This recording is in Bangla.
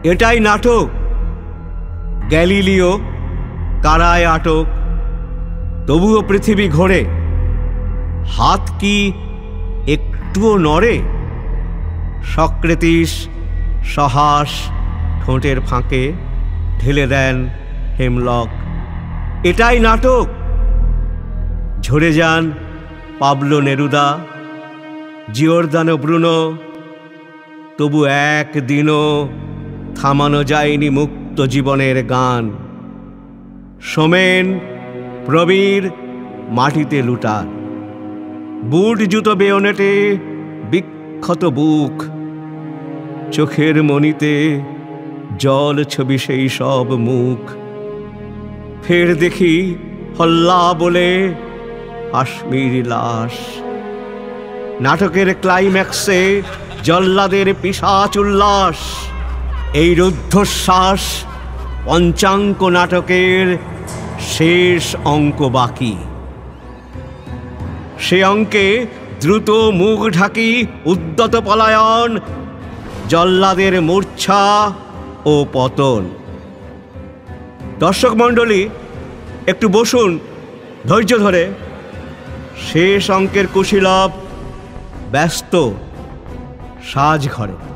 এটাই নাটক। গ্যালিলিও কারায় আটক, তবুও পৃথিবী ঘোরে। হাত কি একটুও নড়ে? সক্রেতিস সহাস ঠোঁটের ফাঁকে ঢেলে দেন হেমলক। এটাই নাটক। ঝরে যান পাবলো নেরুদা, জিওরদানো ব্রুনো, তবু একদিনও থামানো যায়নি মুক্ত জীবনের গান। সোমেন প্রবীর মাটিতে লুটার, বুট জুতো বেয়নেটে বিক্ষত বুক, চোখের মণিতে জল ছবি সেই সব মুখ। ফের দেখি হল্লা বলে কাশ্মীর লাশ। নাটকের ক্লাইম্যাক্সে জল্লাদের পিশাচ উল্লাস। এই রুদ্ধশ্বাস পঞ্চাঙ্ক নাটকের শেষ অঙ্ক বাকি। সে অঙ্কে দ্রুত মুখ ঢাকি উদ্যত পলায়ন, জল্লাদের মূর্ছা ও পতন। দর্শক মণ্ডলী, একটু বসুন ধৈর্য ধরে। শেষ অঙ্কের কুশীলব ব্যস্ত সাজঘরে।